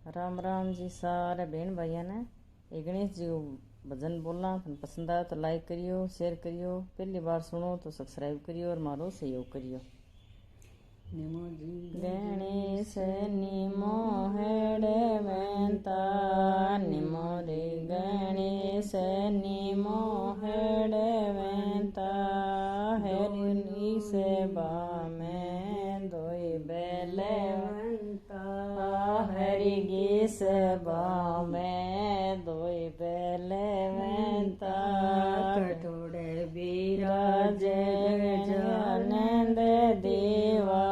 राम राम जी सारे बहन भाइयों ने। ये गणेश जी को भजन बोलना थन पसंद आया तो लाइक करियो, शेयर करियो, पहली बार सुनो तो सब्सक्राइब करियो और मारो सहयोग करियो। गणेश निमो हेड़े मेंता निमो रे गणेश निमो हेड़े मेंता हेरनी से में दोई बेले हरि गी से में दोई बेले मेंता कठोड़े बीराज आनंद देवा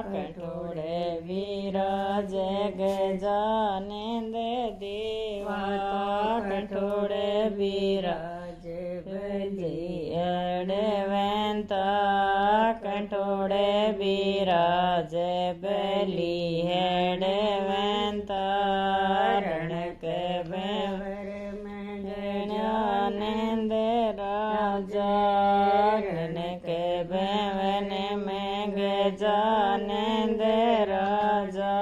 कठोड़े विराज गजानंद देवा कठोड़े विराज अड़वंता कठोड़े विराज बलि हेड़वंता रणक बेवर में गजानंद राजा रणक बेवन में गजानंद राजा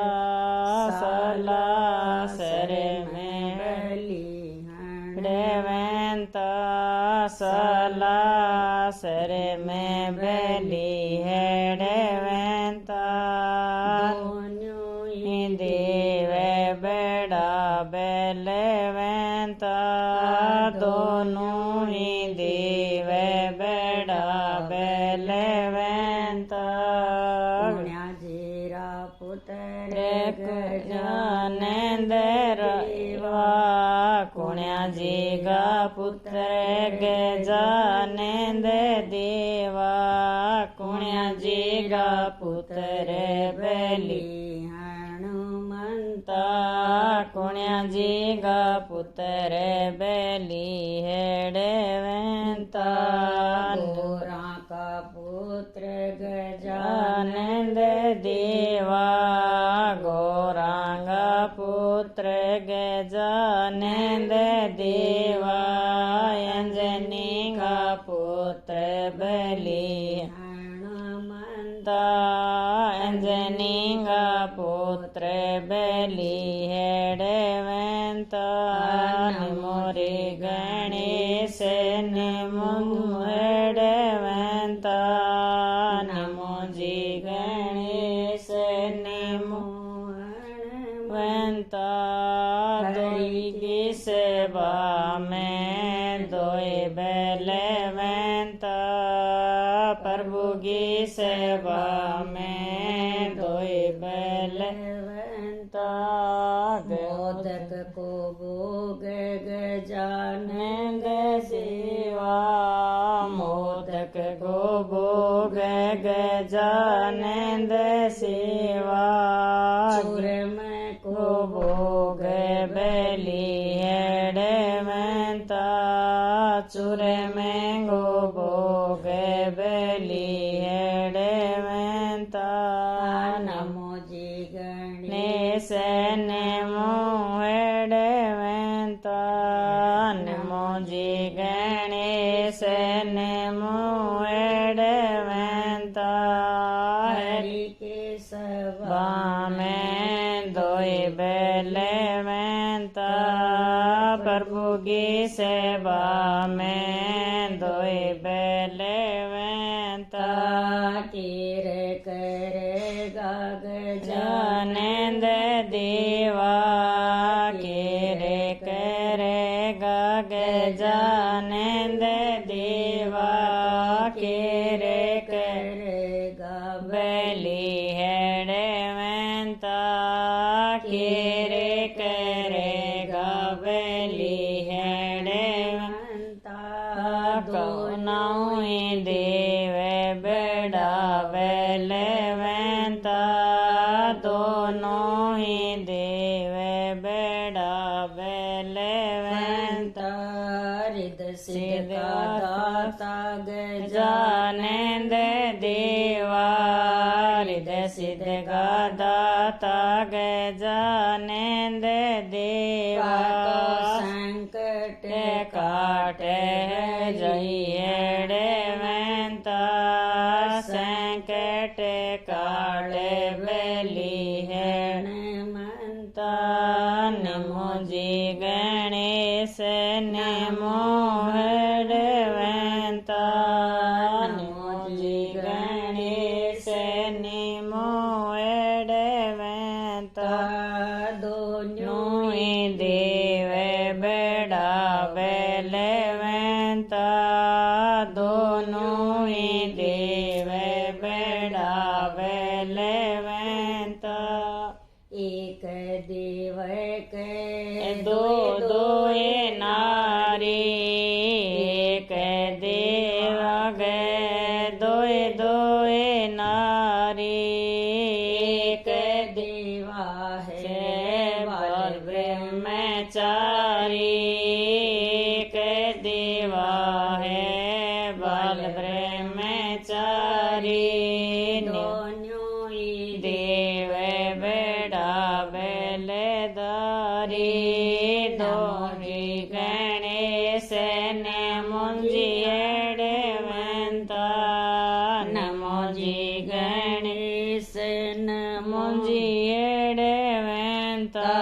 सला सर में बलि हेड़वंता सला सर में बलि हेड़वंता देव बड़ा बलवंता दोनों ही देव बड़ा बलवंता जीरा पुत्र गजानंद रवा कुण्या जी का पुत्र गजानंद देवा कुण्या जी का पुत्र बलि हनुमंता कुण्या जी का पुत्र बलि हेड़वंता गोरा का पुत्र आनंद देवा गौरांगा पुत्र गजानंद देवा अंजनी का पुत्र बलि हनुमंता अंजनी का पुत्र बलि हेड़वंता नमो रे गणेश नमो हेड़वंता नमो जी गणेश नमो हेड़वंता दोई की सेवा में दोई बलवंता प्रभु की सेवा में दोई बलवंता मोदक को भोग गजानंद सेवा मोदक को भोग गजानंद सेवा चूरम को भोग बलि हेड़वंता चूर में गो भोग बलि हेड़वंता नमो जी गणेश नमो हेड़वंता नमो जी गणेश नमो हेड़वंता हरि के सभा में दोई बलवंता प्रभु की सेवा में दोई बलवंता तीर करेगा गजानंद देवा केरे करेगा गजानंद देवा केरे करेगा बलि हेड़वंता केरे करेगा बलि हेड़वंता दोनों ही देव बड़ा बलवंता दोनों ही देव बड़ा बलवंता रिद सिद्ध का दाता गजानंद देवा रिद सिद्ध का दाता गजानंद देवा संकट काट जय हेड़वंता संकट काट बलि हेड़वंता नमो जी गणेश नमो हडवंता नमो जी गणेश नमो हडवंता दोनों देव बड़ा बलवंता दोनों देव बड़ा बलवंता एक देव के दो दो नारी एक देव गए दोए दोए नारी एक देवा है बाल ब्रह्मचारी एक देवा है बाल ब्रह्मचारी दोनों देव बड़ा बलदारी दोरी गणेश नमो जी हडवंता नमो जी गणेश नमो जी हडवंता